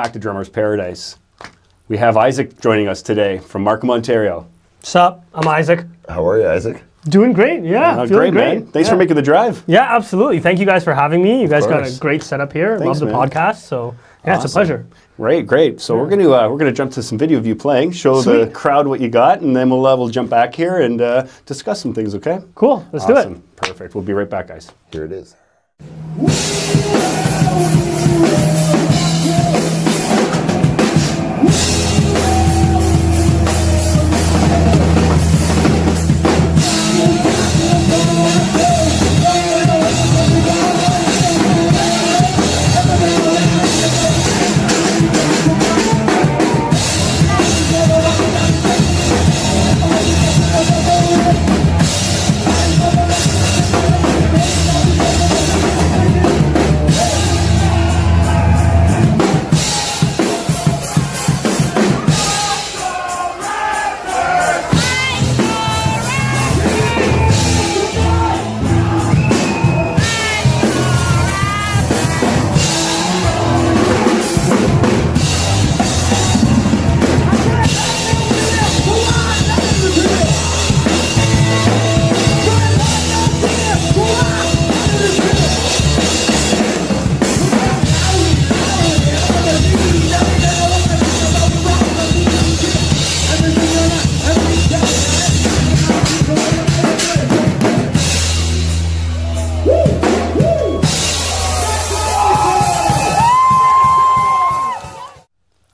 back to Drummer's Paradise. We have Isaac joining us today from Markham, Ontario. Sup? I'm Isaac. How are you, Isaac? Doing great, yeah. Feeling great. Man. Thanks for making the drive. Yeah, absolutely. Thank you guys for having me. You guys got a great setup here. Thanks, Love the podcast. So yeah, It's a pleasure. Great. So we're gonna jump to some video of you playing, show the crowd what you got, and then we'll jump back here and discuss some things. Okay? Cool. Let's do it. Perfect. We'll be right back, guys. Here it is.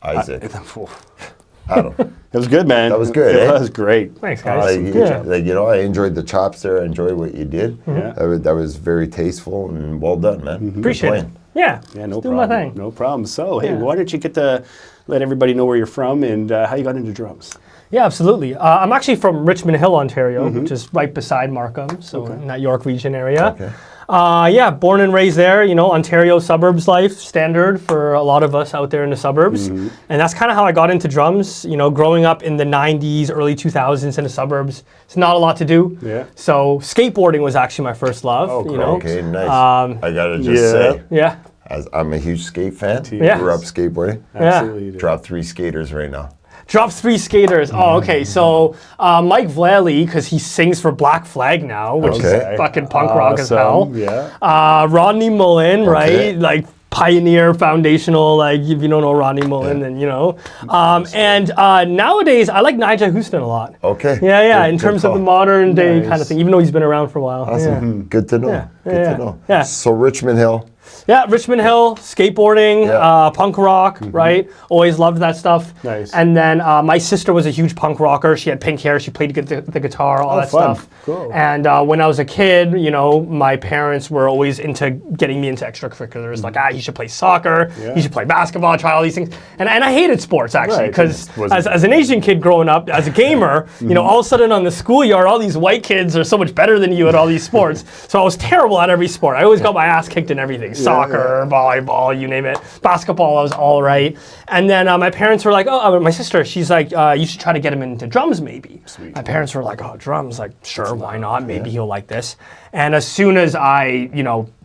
Isaac. Adam. It was good, man. That was good. It was great. Thanks, guys. I enjoyed the chops there. I enjoyed what you did. Mm-hmm. That was very tasteful and well done, man. Mm-hmm. Appreciate it. Yeah, no do problem. my thing. No problem. So, hey, why don't you get to let everybody know where you're from and how you got into drums? Yeah, absolutely. I'm actually from Richmond Hill, Ontario, which is right beside Markham, so in that York region area. Okay. Born and raised there, Ontario suburbs life, standard for a lot of us out there in the suburbs. And that's kind of how I got into drums, growing up in the 90s, early 2000s in the suburbs. It's not a lot to do. Yeah. So skateboarding was actually my first love, Okay, nice. I got to just say, Yeah. as I'm a huge skate fan, Yeah. grew up skateboarding. Absolutely. Dropped 3 skaters right now. Drop 3 skaters. Oh, okay. So Mike Vallely, because he sings for Black Flag now, which is fucking punk rock as hell. Yeah. Rodney Mullen, right? Like pioneer, foundational. Like if you don't know Rodney Mullen, then you know. And nowadays, I like Nigel Houston a lot. Okay. Yeah. In terms of the modern day kind of thing, even though he's been around for a while. Awesome. Good to know. Yeah. Good to know. Yeah. So Richmond Hill. Yeah, Richmond Hill, skateboarding, punk rock, right? Always loved that stuff. Nice. And then my sister was a huge punk rocker. She had pink hair. She played the guitar, all that fun. stuff. Cool. And when I was a kid, my parents were always into getting me into extracurriculars. Like, you should play soccer. Yeah. You should play basketball. Try all these things. And I hated sports, actually, Right. because as an Asian kid growing up, as a gamer, all of a sudden on the schoolyard, all these white kids are so much better than you at all these sports. So I was terrible at every sport. I always got my ass kicked in everything. Soccer, volleyball, you name it. Basketball, I was all right. And then my parents were like, my sister, she's like, you should try to get him into drums maybe. Sweet. My parents were like, drums, like, sure, why not? Maybe he'll like this. And as soon as I,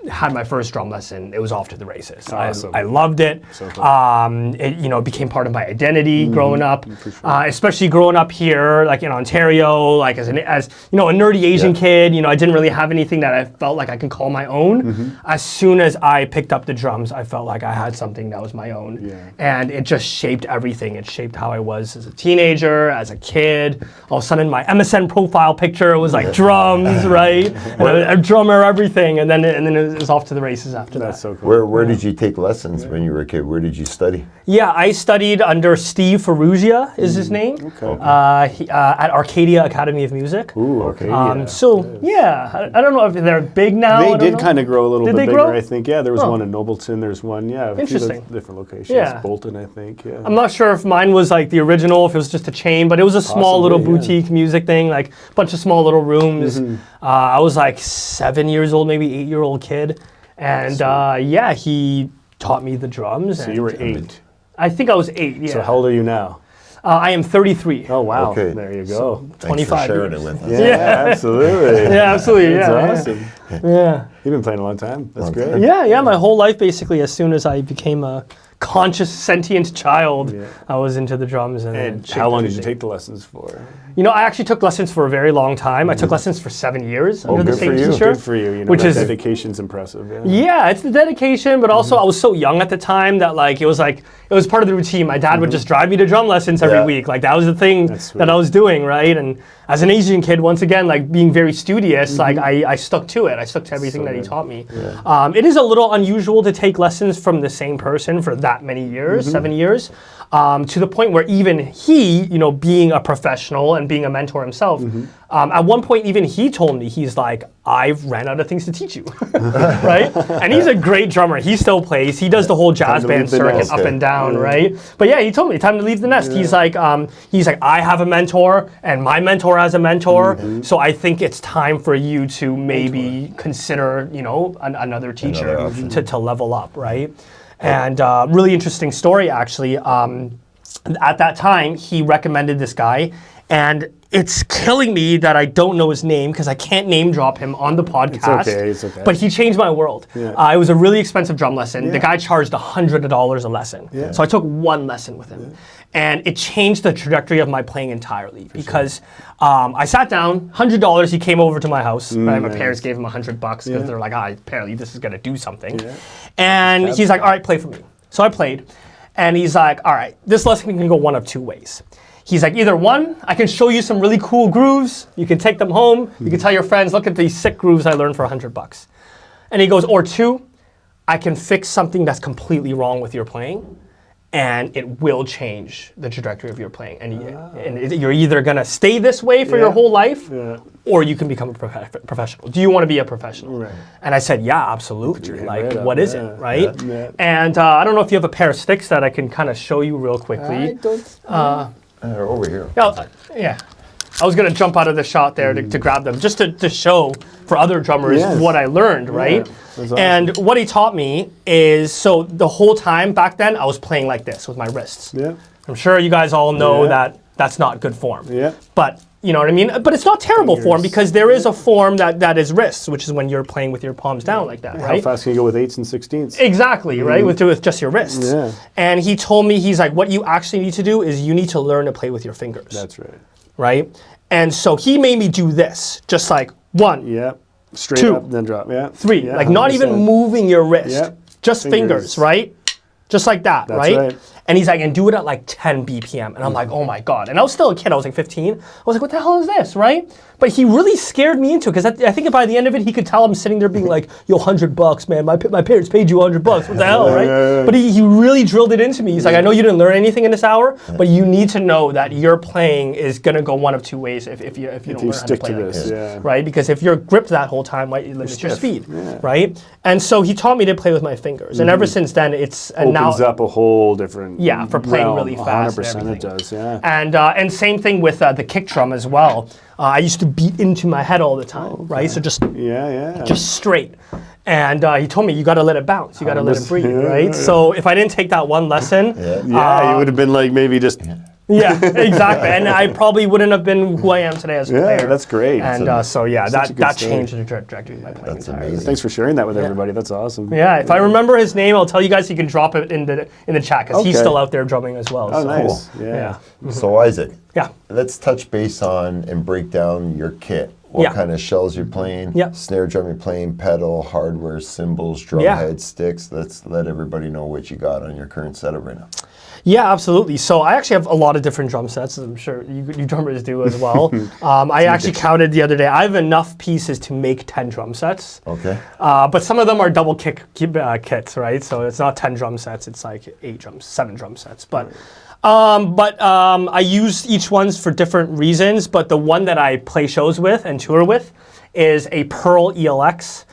had my first drum lesson, it was off to the races. Awesome. I loved it. So cool. It became part of my identity growing up, especially growing up here, like in Ontario, like as a nerdy Asian kid. I didn't really have anything that I felt like I could call my own. As soon as I picked up the drums, I felt like I had something that was my own, and it just shaped everything. It shaped how I was as a teenager, as a kid. All of a sudden, my MSN profile picture was like drums, right? And a drummer, everything, and then it was off to the races after that. That's so cool. Where did you take lessons when you were a kid? Where did you study? Yeah, I studied under Steve Ferrugia, is his name, at Arcadia Academy of Music. Ooh, okay. I don't know if they're big now. They did kind of grow a little bit bigger, grow? I think. Yeah, there was one in Nobleton. There's one, Interesting. Different locations. Yeah. Bolton, I think. Yeah. I'm not sure if mine was like the original, if it was just a chain, but it was a small little boutique music thing, like a bunch of small little rooms. I was like 7 years old, maybe 8-year-old kid. And he taught me the drums. So you were 8. I think I was 8, yeah. So how old are you now? I am 33. Oh, wow. Okay. There you go. Thanks 25 for sharing years. it with us. Yeah, absolutely. Yeah, absolutely. That's awesome. Yeah. You've been playing a long time. That's great. Yeah, my whole life basically. As soon as I became a conscious, sentient child, I was into the drums. And how long did you take the lessons for? You know, I actually took lessons for a very long time. I took lessons for 7 years under the good same for you. teacher. Good for you. You know, which that is dedication's impressive. Yeah, it's the dedication, but also I was so young at the time that like it was part of the routine. My dad would just drive me to drum lessons every week. Like that was the thing that I was doing, right? And as an Asian kid, once again, like being very studious, like I stuck to it. I stuck to everything that he taught me. It is a little unusual to take lessons from the same person for that many years, 7 years. To the point where even he, you know, being a professional and being a mentor himself, at one point even he told me, he's like, I've ran out of things to teach you, right? And he's a great drummer. He still plays. He does the whole jazz band circuit up and down, right? But yeah, he told me, time to leave the nest. He's like, I have a mentor and my mentor has a mentor. So I think it's time for you to maybe consider, you know, another teacher to level up, right? And really interesting story, actually. At that time, he recommended this guy, and it's killing me that I don't know his name because I can't name drop him on the podcast. It's okay. But he changed my world. It was a really expensive drum lesson. The guy charged $100 a lesson. So I took one lesson with him. And it changed the trajectory of my playing entirely because I sat down, $100, he came over to my house. Right? My parents gave him $100 because they're like, apparently this is gonna do something. And he's like, all right, play for me. So I played. And he's like, all right, this lesson can go one of two ways. He's like, either one, I can show you some really cool grooves. You can take them home. You can tell your friends, look at these sick grooves I learned for $100. And he goes, or two, I can fix something that's completely wrong with your playing, and it will change the trajectory of your playing. And you're either gonna stay this way for your whole life, or you can become a professional. Do you want to be a professional? Right. And I said, yeah, absolutely. Like, what is it, right? And I don't know if you have a pair of sticks that I can kind of show you real quickly. They're over here. Yeah. I was gonna jump out of the shot there to grab them, just to show for other drummers what I learned, right? Awesome. And what he taught me is, so the whole time back then, I was playing like this with my wrists. I'm sure you guys all know that that's not good form. But you know what I mean? But it's not terrible form because there is a form that is wrists, which is when you're playing with your palms down like that, right? How fast can you go with 8s and 16s? Exactly, right? With just your wrists. And he told me, he's like, what you actually need to do is you need to learn to play with your fingers. That's right. Right? And so he made me do this, just like 1, straight 2, up, then drop, 3, like not even moving your wrist, just fingers, right? Just like that, right? And he's like, and do it at like 10 BPM. And I'm like, oh my God. And I was still a kid, I was like 15. I was like, what the hell is this, right? But he really scared me into it, because I think by the end of it, he could tell I'm sitting there being like, yo, $100, man. My parents paid you $100. What the hell, right? But he really drilled it into me. He's like, I know you didn't learn anything in this hour, but you need to know that your playing is gonna go one of two ways if you don't learn how to play like this, right? Because if you're gripped that whole time, it limits your speed, right? And so he taught me to play with my fingers, and ever since then, it's opens up a whole different for playing really fast. 100% it does, And same thing with the kick drum as well. I used to beat into my head all the time, right? So just straight. And he told me, you got to let it bounce. You got to let it breathe, right? So if I didn't take that one lesson, you would have been like maybe just. Yeah, exactly. And I probably wouldn't have been who I am today as a player. Yeah, that's great. And that changed the trajectory of my playing entirely. Amazing. Thanks for sharing that with everybody. That's awesome. Yeah, if I remember his name, I'll tell you guys. You can drop it in the chat, because he's still out there drumming as well. Oh, so. nice. Cool. Yeah. So Isaac, yeah, let's touch base on and break down your kit. What kind of shells you're playing? Snare drum you're playing, pedal, hardware, cymbals, drum head, sticks. Let's let everybody know what you got on your current setup right now. Yeah, absolutely. So I actually have a lot of different drum sets. I'm sure you drummers do as well. I actually counted the other day. I have enough pieces to make 10 drum sets. Okay. But some of them are double kits, right? So it's not 10 drum sets. It's like 7 drum sets. But I use each ones for different reasons. But the one that I play shows with and tour with is a Pearl ELX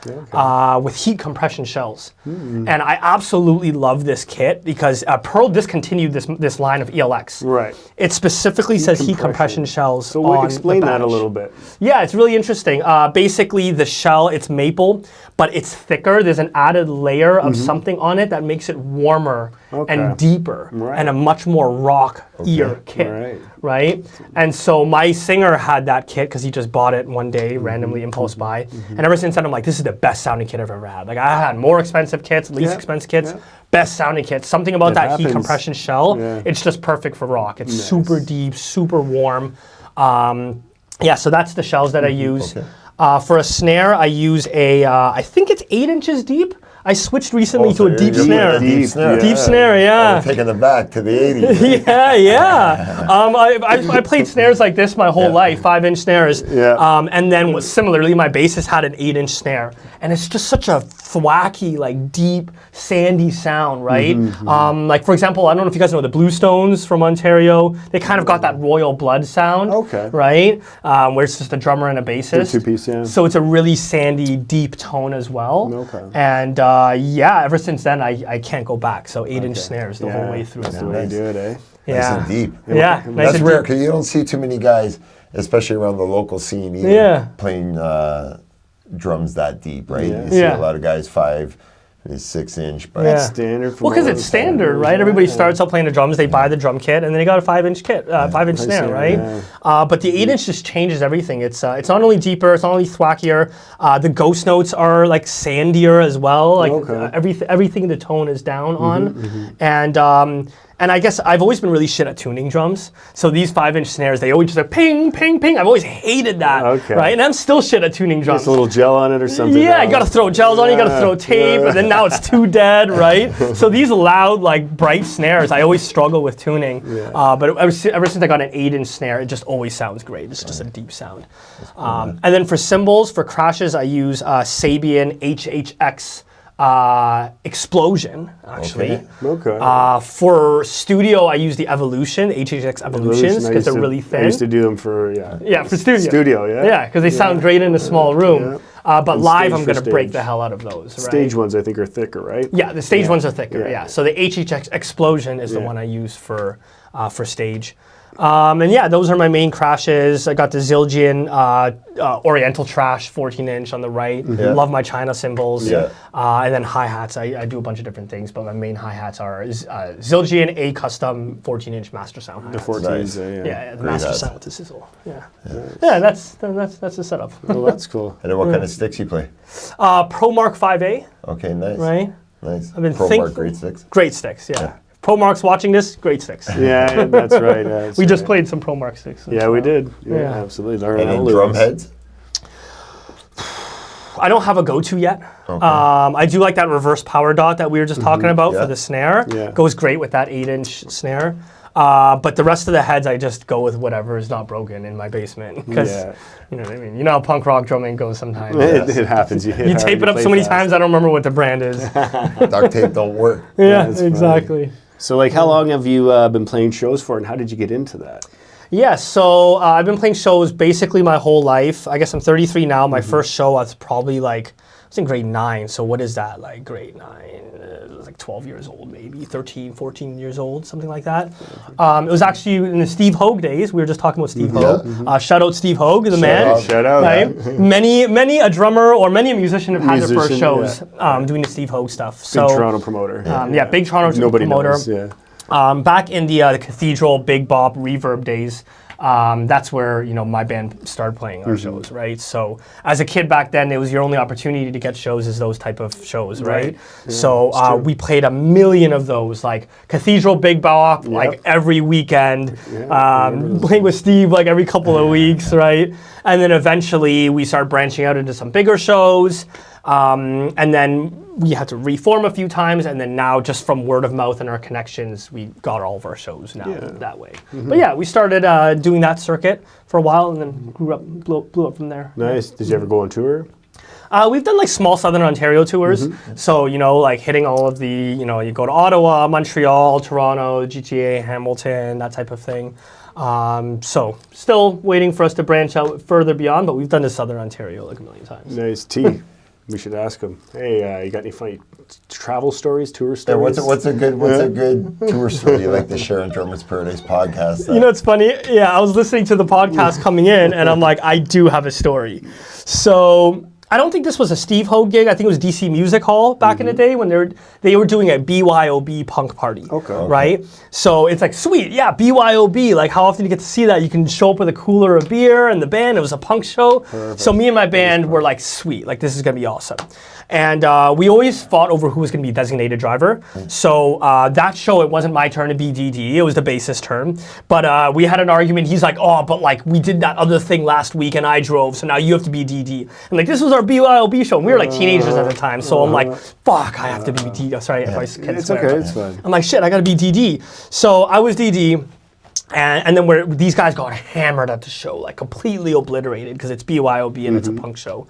with heat compression shells. And I absolutely love this kit because Pearl discontinued this line of ELX. Right. It specifically says heat compression shells. So explain that a little bit. Yeah, it's really interesting. Basically, the shell, it's maple, but it's thicker. There's an added layer of something on it that makes it warmer and deeper and a much more rock ear kit, right? And so my singer had that kit because he just bought it one day, randomly impulse buy. And ever since then, I'm like, this is the best sounding kit I've ever had. Like I had more expensive kits, least expensive kits, best sounding kits. Something about that heat compression shell, it's just perfect for rock. It's super deep, super warm. So that's the shells that I use. For a snare, I use I think it's 8 inches deep. I switched recently to a deep snare. Deep snare. Deep snare, yeah. We're taking it back to the 80s. I played snares like this my whole life, 5-inch snares. And then similarly, my bassist had an 8-inch snare. And it's just such a thwacky, like deep, sandy sound, right? Like for example, I don't know if you guys know the Bluestones from Ontario. They kind of got that Royal Blood sound, right? Where it's just a drummer and a bassist. Two-piece, yeah. So it's a really sandy, deep tone as well. And ever since then, I can't go back. So 8-inch snares the whole way through. That's the way to do it, eh? Nice and deep. Nice That's rare because you don't see too many guys, especially around the local scene, either, playing drums that deep, right? You see a lot of guys 5, 6-inch, but that's standard. Well, because it's standard, right? Everybody starts out playing the drums, they buy the drum kit, and then they got a 5-inch kit, 5-inch snare, right? But the 8-inch just changes everything. It's not only deeper, it's not only thwackier. The ghost notes are like sandier as well. Like everything the tone is down on, and I guess I've always been really shit at tuning drums. So these 5-inch snares, they always just like ping, ping, ping. I've always hated that, right? And I'm still shit at tuning drums. Just a little gel on it or something. Yeah, you gotta throw gels on it, you gotta throw tape, and then now it's too dead, right? So these loud, like bright snares, I always struggle with tuning. But ever since I got an 8-inch snare, it just always sounds great. It's just a deep sound. And then for cymbals, for crashes, I use Sabian HHX Explosion, actually. For studio, I use the Evolution, the HHX Evolutions, because they're really thin. I used to do them for, for studio. Yeah, because they sound great in a small room. But live, I'm going to break the hell out of those. Stage ones, I think, are thicker, right? Yeah, the stage ones are thicker, So the HHX Explosion is the one I use for stage. And those are my main crashes. I got the Zildjian Oriental Trash 14-inch on the right. Love my China cymbals. And then hi-hats. I do a bunch of different things, but my main hi-hats are Zildjian A Custom 14-inch Master Sound hi-hats. The 14s, the Master Sound with the sizzle. That's the setup. Well, that's cool. And then what kind of sticks you play? Pro Mark 5A. Okay, nice. Right? Nice. I've been Pro Mark great sticks? Great sticks, Pro Mark's watching this, great sticks. Yeah, that's right. We just played some Pro Mark sticks. Yeah, we did. Yeah, absolutely. Any drum heads? I don't have a go-to yet. I do like that reverse power dot that we were just talking about for the snare. Goes great with that 8-inch snare. But the rest of the heads, I just go with whatever is not broken in my basement. Because, you know what I mean? You know how punk rock drumming goes sometimes. It happens. You tape it up so many times, I don't remember what the brand is. Duct tape don't work. Yeah, exactly. So, like, how long have you been playing shows for, and how did you get into that? Yeah, so I've been playing shows basically my whole life. I guess I'm 33 now. My first show was probably like, I was in grade 9. So what is that, like grade 9? It was like 12 years old, maybe 13, 14 years old, something like that. It was actually in the Steve Hogue days. We were just talking about Steve Hogue. Shout out Steve Hogue, the man. Shout out. Right? Many a drummer or many a musician have had their first shows doing the Steve Hogue stuff. Big Toronto promoter. Big Toronto Nobody promoter. Knows, back in the Cathedral, Big Bop, Reverb days, that's where my band started playing our shows, right? So as a kid back then, it was your only opportunity to get shows is those type of shows, right? Yeah, so we played a million of those, like Cathedral, Big Bop, like every weekend, playing with Steve like every couple of weeks, right? And then eventually we started branching out into some bigger shows. And then we had to reform a few times, and then now just from word of mouth and our connections, we got all of our shows now that way. But we started doing that circuit for a while, and then blew up from there. Nice. Did you ever go on tour? We've done like small Southern Ontario tours. So, like hitting all of the, you go to Ottawa, Montreal, Toronto, GTA, Hamilton, that type of thing. So still waiting for us to branch out further beyond, but we've done the Southern Ontario like a million times. Nice. T. We should ask him. Hey, you got any funny travel stories, tour stories? What's a good tour story you like to share on Drummers Paradise podcast? You know, it's funny. Yeah, I was listening to the podcast coming in, and I'm like, I do have a story. So I don't think this was a Steve Hogue gig. I think it was DC Music Hall back in the day when they were doing a BYOB punk party. Right? So it's like, sweet, yeah, BYOB. Like, how often do you get to see that? You can show up with a cooler of beer and the band. It was a punk show. Perfect. So me and my band were like, sweet, like this is gonna be awesome. And we always fought over who was going to be designated driver. So that show, it wasn't my turn to be DD. It was the bassist turn. But we had an argument. He's like, oh, but like we did that other thing last week and I drove, so now you have to be DD. And like, this was our BYOB show. And we were like teenagers at the time. So I'm like, fuck, I have to be DD. Sorry if I can't swear. Okay, it's fine. I'm like, shit, I got to be DD. So I was DD. And then these guys got hammered at the show, like completely obliterated because it's BYOB and it's a punk show.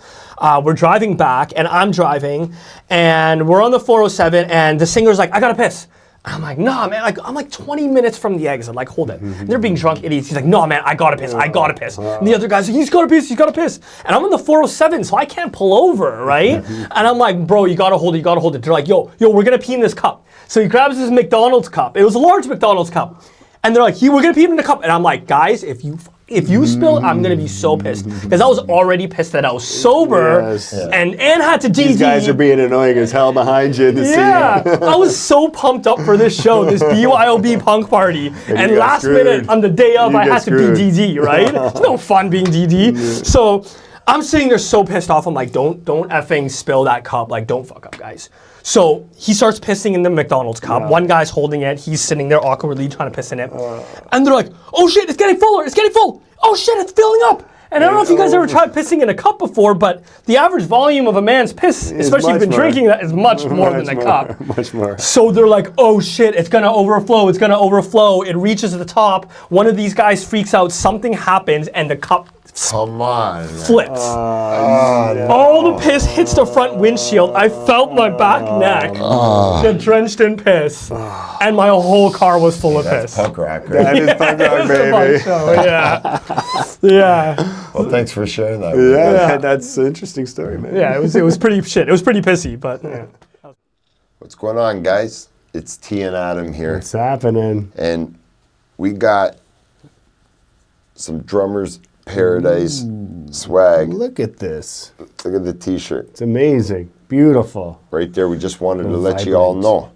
We're driving back and I'm driving and we're on the 407 and the singer's like, I gotta piss. I'm like, nah, man, like, I'm like 20 minutes from the exit, like, hold it. They're being drunk idiots. He's like, no, man, I gotta piss, I gotta piss. And the other guy's like, he's gotta piss, he's gotta piss. And I'm on the 407, so I can't pull over, right? And I'm like, bro, you gotta hold it, you gotta hold it. They're like, yo, we're gonna pee in this cup. So he grabs this McDonald's cup. It was a large McDonald's cup. And they're like, we're gonna pee in the cup. And I'm like, guys, if you spill, I'm gonna be so pissed. Because I was already pissed that I was sober and had to DD. These guys are being annoying as hell behind you in the scene. I was so pumped up for this show, this BYOB punk party. And last minute, on the day of, I had to be DD, right? It's no fun being DD. So I'm sitting there so pissed off. I'm like, don't effing spill that cup. Like, don't fuck up, guys. So he starts pissing in the McDonald's cup. One guy's holding it. He's sitting there awkwardly trying to piss in it. And they're like, oh shit, it's getting fuller, it's getting full. Oh shit, it's filling up. And I don't know if you guys ever tried pissing in a cup before, but the average volume of a man's piss, especially if you've been drinking that, is much more than a cup. Much more. So they're like, oh shit, it's gonna overflow, it's gonna overflow. It reaches the top. One of these guys freaks out, something happens, and the cup flips. All the piss hits the front windshield. I felt my back neck drenched in piss. And my whole car was full of piss. Punk rock, right? That is punk rock, baby. Yeah. Well, thanks for sharing that. Yeah, that's an interesting story, man. Yeah, it was pretty shit. It was pretty pissy, but yeah. What's going on, guys? It's T and Adam here. What's happening? And we got some Drummers Paradise swag. Look at this. Look at the t-shirt. It's amazing. Beautiful. Right there. We just wanted to let you all know.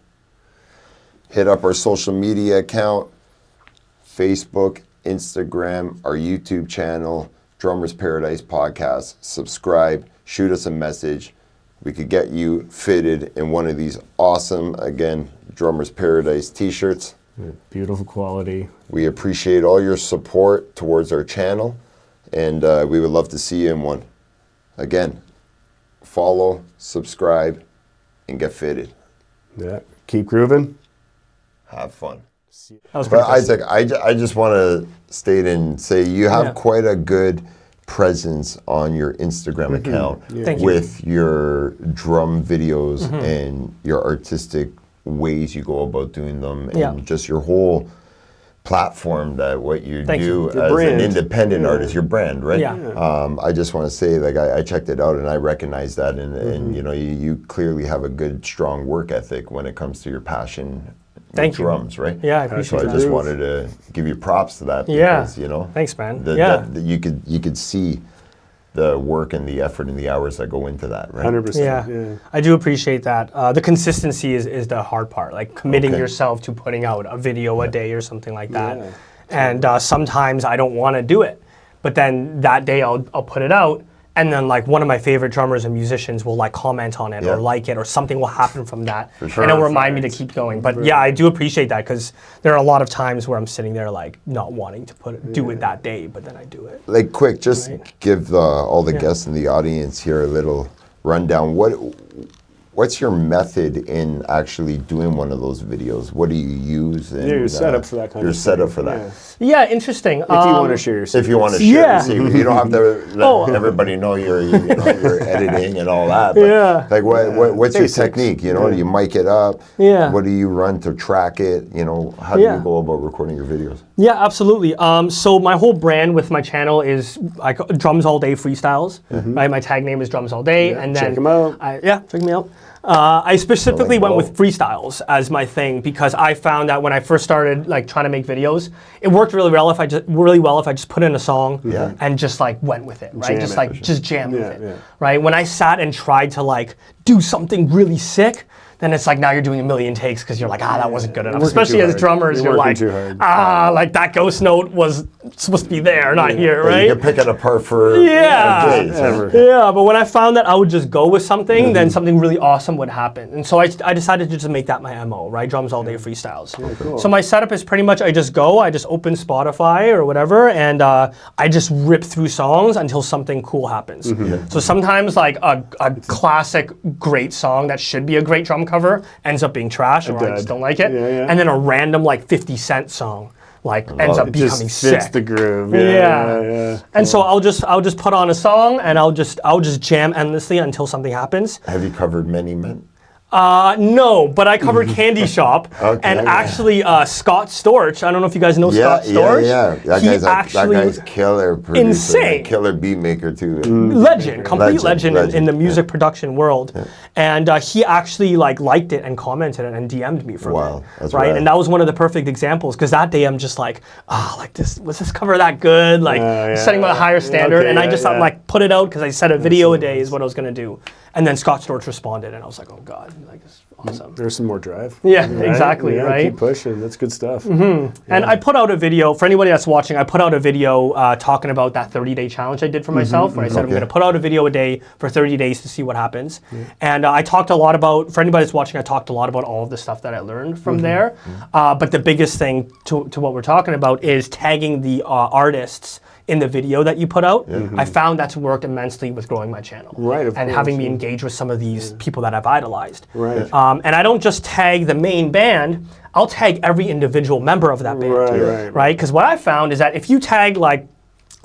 Hit up our social media account, Facebook, Instagram, our YouTube channel, Drummers Paradise Podcast. Subscribe. Shoot us a message. We could get you fitted in one of these awesome, again, Drummers Paradise t-shirts. Beautiful quality. We appreciate all your support towards our channel. And we would love to see you in one. Again, follow, subscribe, and get fitted. Yeah. Keep grooving. Have fun. But Isaac, I just want to state and say you have quite a good presence on your Instagram account with your drum videos and your artistic ways you go about doing them and just your whole platform that what you do as an independent artist, your brand, right? I just want to say, like, I checked it out and I recognize that, and you know, you clearly have a good, strong work ethic when it comes to your passion with drums, right? Yeah, I appreciate that. So I just wanted to give you props to that because, you know, thanks, man. That you could see the work and the effort and the hours that go into that, right? 100%. Yeah, I do appreciate that. The consistency is the hard part, like committing yourself to putting out a video a day or something like that. And sometimes I don't want to do it, but then that day I'll put it out, and then like one of my favorite drummers and musicians will like comment on it or like it, or something will happen from that, and it'll remind me to keep going. But yeah, I do appreciate that because there are a lot of times where I'm sitting there like not wanting to do it that day, but then I do it. Like, quick, just give all the guests in the audience here a little rundown. What's your method in actually doing one of those videos? What do you use? And, your setup for that kind of thing. Your setup for that. Yeah, interesting. If you want to share your secrets. If you want to share your secrets. You don't have to let everybody know your editing and all that. But like, what's your technique? You know, do you mic it up? What do you run to track it? You know, how do you go about recording your videos? Yeah, absolutely. So my whole brand with my channel is Drumzallday Freestyles. Right? My tag name is Drumzallday. And then check them out. Check me out. I specifically went with freestyles as my thing because I found that when I first started like trying to make videos, it worked really well if I just put in a song and just like went with it, right? Just jam with it, right? When I sat and tried to like do something really sick, then it's like now you're doing a million takes because you're like, that wasn't good enough. Especially as drummers, you're like, like that ghost note was supposed to be there, not here, right? You can pick it apart for days. Yeah, but when I found that I would just go with something, then something really awesome would happen. And so I decided to just make that my MO, right? Drums all day freestyles. Cool. So my setup is pretty much I just open Spotify or whatever, and I just rip through songs until something cool happens. So sometimes like a classic great song that should be a great drum cover ends up being trash, or I just don't like it. And then a random like 50 Cent song like ends up becoming sick. Fits the groove. And so I'll just put on a song and I'll just jam endlessly until something happens. Have you covered Many Men? No, but I covered Candy Shop, and actually Scott Storch. I don't know if you guys know Scott Storch. That guy's killer producer, insane, killer beat maker too. Legend, complete legend in the music production world. And he actually liked it and commented it and DM'd me for it. That's right. And that was one of the perfect examples because that day I'm just like, like this, was this cover that good? Like setting a higher standard, and I just thought like put it out because I said a video a day is what I was gonna do. And then Scott Storch responded, and I was like, oh God, like this is awesome. There's some more drive. Yeah, exactly, right? Keep pushing, that's good stuff. And I put out a video, for anybody that's watching, I put out a video talking about that 30-day challenge I did for myself, where I said I'm gonna put out a video a day for 30 days to see what happens. And I talked a lot about, for anybody that's watching, I talked a lot about all of the stuff that I learned from there. But the biggest thing to what we're talking about is tagging the artists in the video that you put out. I found that's worked immensely with growing my channel. And having me engage with some of these people that I've idolized. And I don't just tag the main band, I'll tag every individual member of that band. Right? Because what I found is that if you tag like,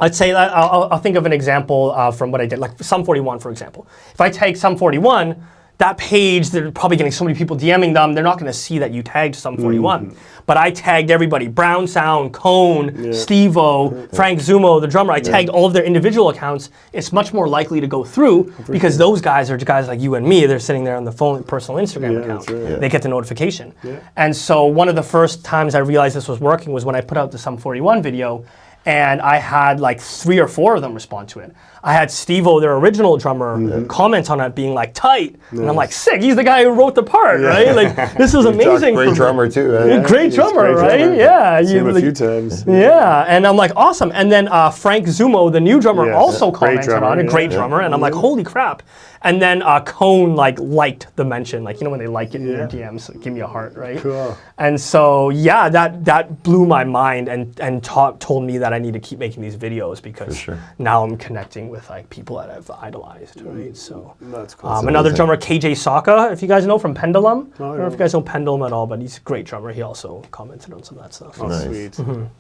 let's say, I'll think of an example from what I did, like Sum 41 for example. If I tag Sum 41, that page, they're probably getting so many people DMing them, they're not going to see that you tagged Sum 41. But I tagged everybody, Brown Sound, Cone, Steve-O, Frank Zumo, the drummer. I tagged all of their individual accounts. It's much more likely to go through because those guys are guys like you and me. They're sitting there on the phone, personal Instagram account. They get the notification. And so one of the first times I realized this was working was when I put out the Sum 41 video, and I had like 3 or 4 of them respond to it. I had Steve-O, their original drummer, comment on it being like tight. And I'm like, sick, he's the guy who wrote the part, right? Like, this was amazing. Great drummer too. Great drummer, right? Yeah. Seen him a few times. Yeah, and I'm like, awesome. And then Frank Zumo, the new drummer, also commented on it. Great drummer. And I'm like, holy crap. And then Cone liked the mention, like, you know when they like it in their DMs, like, give me a heart, right? Cool. And so that blew my mind and told me that I need to keep making these videos because now I'm connecting with like people that I've idolized, right? So that's cool. Another drummer, KJ Saka, if you guys know from Pendulum. I don't know if you guys know Pendulum at all, but he's a great drummer. He also commented on some of that stuff. Oh, sweet.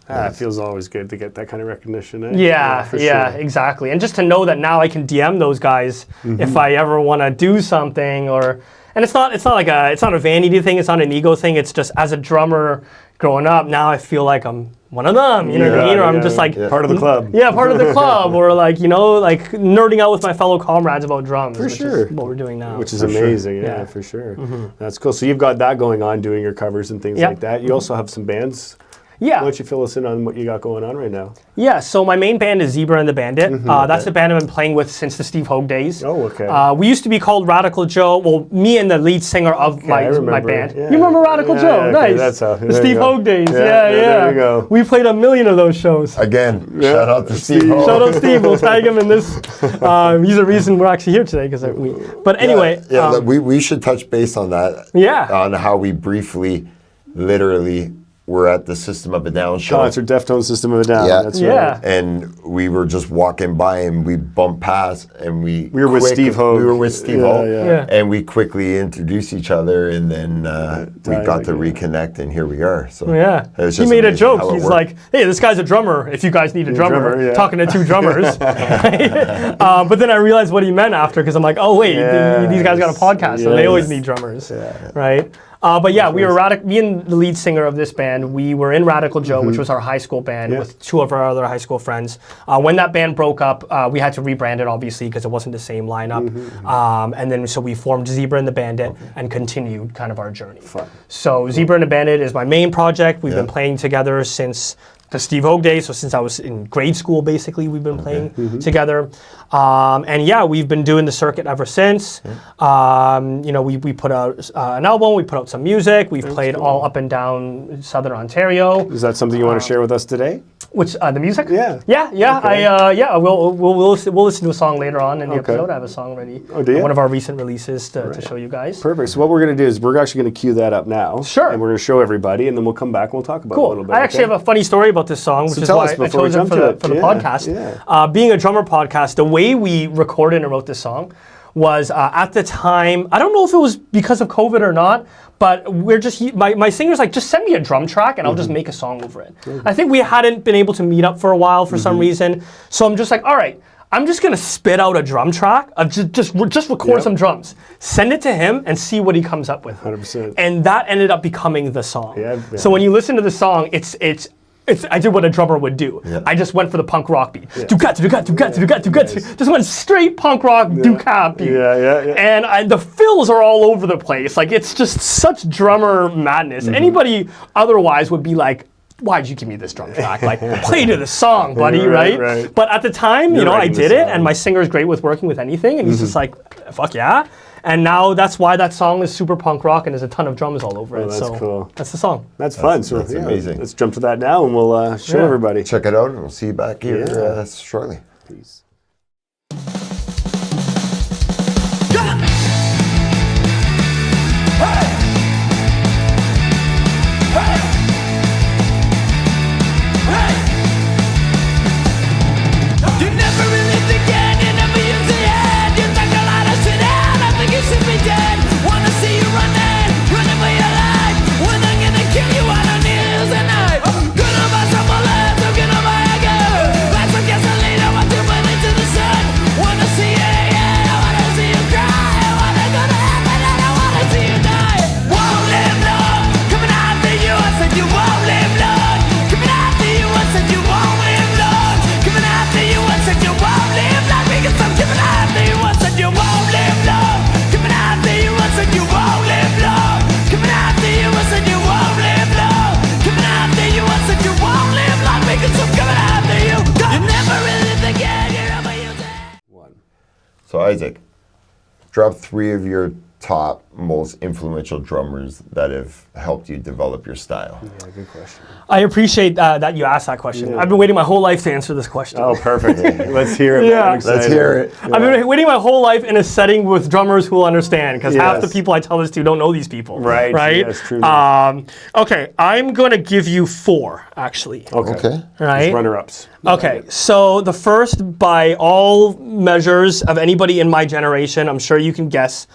It feels always good to get that kind of recognition. Eh? Yeah, exactly. And just to know that now I can DM those guys if I ever want to do something, and it's not a vanity thing, it's not an ego thing, it's just as a drummer growing up, now I feel like I'm one of them, you know what I mean? Or I'm just like part of the club. Yeah, part of the club, or like, you know, like nerding out with my fellow comrades about drums. For sure. Is what we're doing now. Which is amazing, yeah, for sure. That's cool. So you've got that going on, doing your covers and things like that. You also have some bands. Yeah. Why don't you fill us in on what you got going on right now? Yeah, so my main band is Zebra and the Bandit. That's the band I've been playing with since the Steve Hogue days. Oh, okay. We used to be called Radical Joe. Well, me and the lead singer of my band. Yeah. You remember Radical Joe? Nice. That's how. The Steve Hogue days. Yeah. There you go. We played 1 million of those shows. Again, shout out to Steve. Shout out Steve. We'll tag him in this. He's the reason we're actually here today. But anyway. We should touch base on that. Yeah. On how we briefly, literally, we're at the System of a Down show. Concert Deftones System of a Down. Yeah. That's right. And we were just walking by and we bumped past and we were with Steve Hogue. We were with Steve Hogue. Yeah. And we quickly introduced each other and then we got to reconnect and here we are. So he made a joke. He's like, hey, this guy's a drummer. If you guys need a drummer, talking to 2 drummers. But then I realized what he meant after because I'm like, oh wait, these guys got a podcast, so they always need drummers, right? But yeah, we were me and the lead singer of this band, we were in Radical Joe, which was our high school band with 2 of our other high school friends. When that band broke up, we had to rebrand it, obviously, because it wasn't the same lineup. And then so we formed Zebra and the Bandit and continued kind of our journey. Fun. So Zebra and the Bandit is my main project. We've been playing together since the Steve Hogue days, so since I was in grade school, basically, we've been playing together. And yeah, we've been doing the circuit ever since. You know, we put out an album, we put out some music, we've played all up and down Southern Ontario. Is that something you want to share with us today? Which, the music? Yeah. Yeah. Okay. We'll listen to a song later on in the episode. I have a song ready. Oh, do you? One of our recent releases to show you guys. Perfect. So what we're going to do is we're actually going to cue that up now. Sure. And we're going to show everybody, and then we'll come back and we'll talk about it a little bit. I actually have a funny story about this song, which is why I chose it for the podcast. Yeah. Being a drummer podcast, the way we recorded and wrote this song was at the time, I don't know if it was because of COVID or not, but we're just, my singer's like, just send me a drum track and I'll just make a song over it. I think we hadn't been able to meet up for a while for some reason. So I'm just like, all right, I'm just gonna spit out a drum track of just record some drums, send it to him and see what he comes up with. 100%. And that ended up becoming the song. Yeah. So when you listen to the song, I did what a drummer would do. Yeah. I just went for the punk rock beat. Just went straight punk rock doo-cat beat. Yeah. And the fills are all over the place. Like, it's just such drummer madness. Anybody otherwise would be like, why'd you give me this drum track? Like, play to the song, buddy, right? But at the time, you know, I did it, and my singer's great with working with anything, and he's just like, fuck yeah. And now that's why that song is super punk rock and there's a ton of drums all over it. That's cool. That's the song. That's fun. So that's amazing. Let's jump to that now and we'll show everybody. Check it out and we'll see you back here shortly. Peace. So Isaac, drop 3 of your top most influential drummers that have helped you develop your style. Yeah, good question. I appreciate that you asked that question. Yeah. I've been waiting my whole life to answer this question. Oh, perfect. Let's hear it. Yeah. Let's hear it. I've been waiting my whole life in a setting with drummers who will understand, because half the people I tell this to don't know these people. Right. Right? Yes, true. Okay, I'm going to give you 4, actually. Okay. Right? Runner-ups. Okay, so the first, by all measures of anybody in my generation, I'm sure you can guess,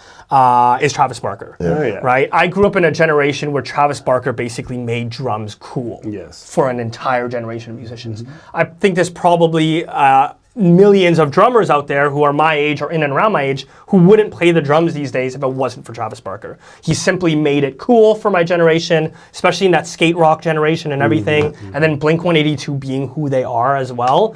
is Travis Barker. Oh, yeah. Right? I grew up in a generation where Travis Barker basically made drums cool. Yes. For an entire generation of musicians. I think there's probably millions of drummers out there who are my age or in and around my age who wouldn't play the drums these days if it wasn't for Travis Barker. He simply made it cool for my generation, especially in that skate rock generation and everything, and then Blink-182 being who they are as well.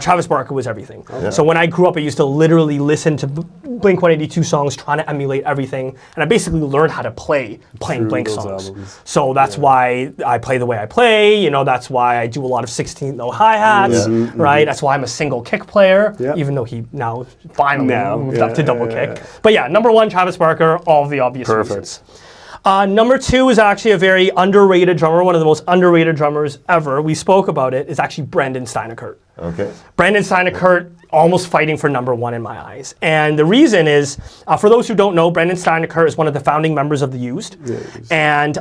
Travis Barker was everything. So when I grew up, I used to literally listen to Blink-182 songs, trying to emulate everything, and I basically learned how to playing Blink songs. Albums. So that's why I play the way I play, you know, that's why I do a lot of 16th note hi-hats, right? That's why I'm a single kick player, even though he now finally moved up to double kick. But yeah, number 1, Travis Barker, all of the obvious reasons. Number 2 is actually a very underrated drummer, one of the most underrated drummers ever. We spoke about it. It's actually Brandon Steinekert. Okay. Brandon Steinekert, almost fighting for number 1 in my eyes. And the reason is, for those who don't know, Brandon Steinekert is one of the founding members of The Used. And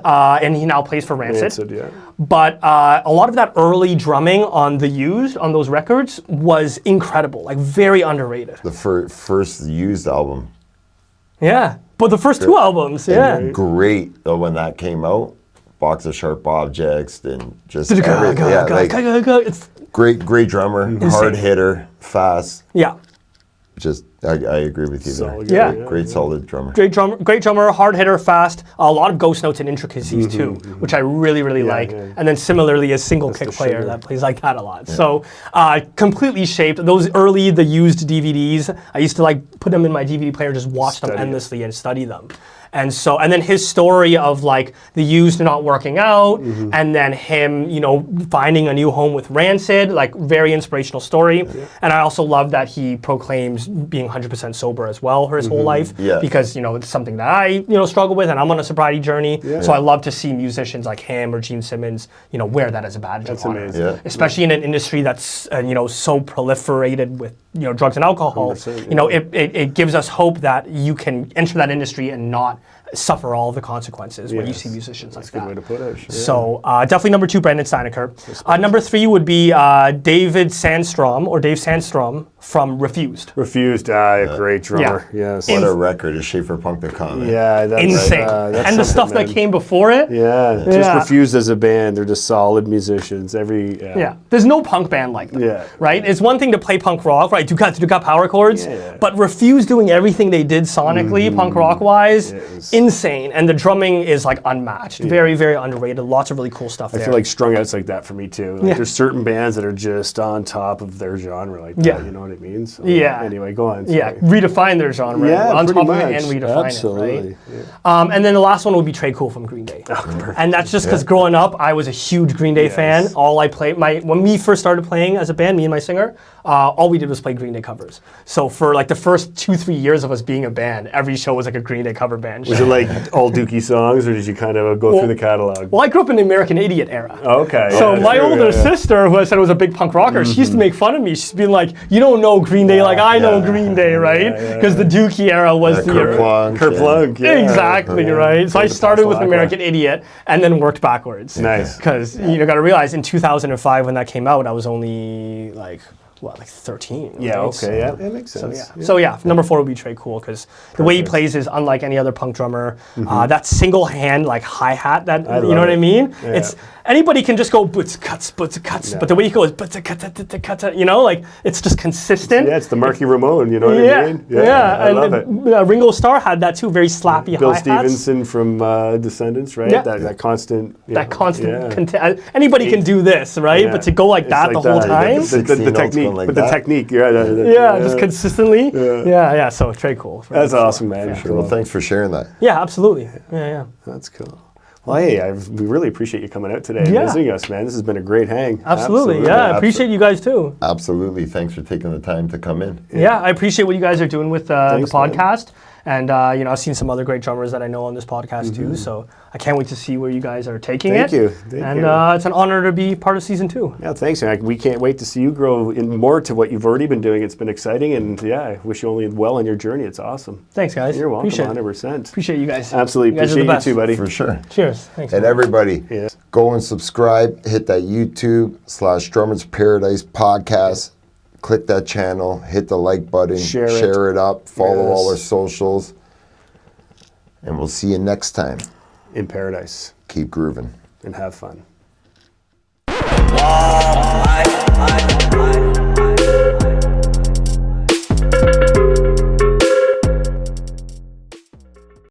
he now plays for Rancid. But a lot of that early drumming on The Used, on those records, was incredible, like very underrated. The first Used album. Yeah, but the first 2 albums, Great, though, when that came out. Box of Sharp Objects and just it's great drummer, hard hitter, fast. Yeah. just I agree with you Solid there. guy, Yeah. Great solid drummer. Great drummer, hard hitter, fast. A lot of ghost notes and intricacies too, which I really, really like. yeah. And then similarly, a single kick the player sugar. that plays like that a lot. So completely shaped. Those early, the used DVDs, I used to like put them in my DVD player, just watch them Study it. endlessly and study them. And then his story of like the used not working out, and then him, finding a new home with Rancid, like very inspirational story. And I also love that he proclaims being 100% sober as well for his whole life, Yeah. because it's something that I struggle with, and I'm on a sobriety journey. So I love to see musicians like him or Gene Simmons, wear that as a badge of honor. amazing. Yeah. Especially in an industry that's so proliferated with drugs and alcohol. 100%, It gives us hope that you can enter that industry and not suffer all the consequences when you see musicians like that. That's a good way to put it. Sure. So definitely number 2, Brandon Steinecker. Number 3 would be David Sandstrom, or Dave Sandstrom from Refused. Refused, a great drummer. Yes. What a record is SchaeferPunk.com. Yeah, that's Insane. that's And the stuff something, that man. came before it. Yeah, just Yeah. Refused as a band. They're just solid musicians. Yeah, there's no punk band like that, Yeah. right? It's one thing to play punk rock, right? Ducat power chords, Yeah. but Refuse doing everything they did sonically, punk rock wise, insane. And the drumming is like unmatched. Very, very underrated. Lots of really cool stuff I there. feel like Strung Out's like that for me too. Like, there's certain bands that are just on top of their genre like that. Yeah. You know what I mean? So, Yeah. Anyway, go on. yeah, sorry. redefine their genre, Yeah, on pretty top much. of it and redefine Absolutely. it, right? And then the last one would be Trey Cool from Green Day. And that's just because growing up, I was a huge Green Day fan. All I played, when we first started playing as a band, me and my singer, all we did was play Green Day covers. So for like the first 2-3 years of us being a band, every show was like a Green Day cover band. Was it like all Dookie songs, or did you kind of go through the catalog? Well, I grew up in the American Idiot era. Okay. So yeah, my sure, older yeah. sister, who I said was a big punk rocker, she used to make fun of me. She's been like, "You don't know Green Day like I know Green Day, right?" Because the Dookie era was the era. Kerplunk, yeah. Exactly, right? So I started with American Idiot and then worked backwards. Nice. Because you got to realize in 2005 when that came out, I was only like 13. Yeah, right? okay, yeah, that makes sense. So yeah, number 4 would be Trey Cool, because the way he plays is unlike any other punk drummer. That single hand like hi-hat, that you know love what I it. mean? Yeah. It's anybody can just go butts cuts, but the way he goes butts cuts, like it's just consistent. Yeah, it's the Marky Ramone, you know what I mean? Yeah, I love and it. Ringo Starr had that too, very slappy Bill hi-hats. Stevenson from Descendants, right? Yeah. That constant. That constant, anybody can do this, right? Yeah. But to go like It's that like the whole that. time, The 16 notes technique, going like but the that. technique, just consistently. Yeah. So Trey Cool. That's awesome, man. Sure. Well, thanks for sharing that. Yeah, absolutely. Yeah. That's cool. Well, hey, we really appreciate you coming out today and Yeah. visiting us, man. This has been a great hang. Absolutely. Yeah, I appreciate you guys too. Absolutely. Thanks for taking the time to come in. Yeah, I appreciate what you guys are doing with Thanks, the podcast. And I've seen some other great drummers that I know on this podcast too. So I can't wait to see where you guys are taking Thank it. you. And it's an honor to be part of season 2. Yeah, thanks, man. We can't wait to see you grow in more to what you've already been doing. It's been exciting, and yeah, I wish you only well on your journey. It's awesome. Thanks, guys. You're welcome, Appreciate it. 100%. Appreciate you guys. Absolutely You guys are the appreciate you best. too, buddy. For sure. Cheers. Thanks. And man. everybody, Yeah. go and subscribe. Hit that YouTube/Drummers Paradise podcast. Click that channel. Hit the like button. Share it up. Follow all our Yes. socials. And we'll see you next time. In paradise, Keep grooving. and have fun. I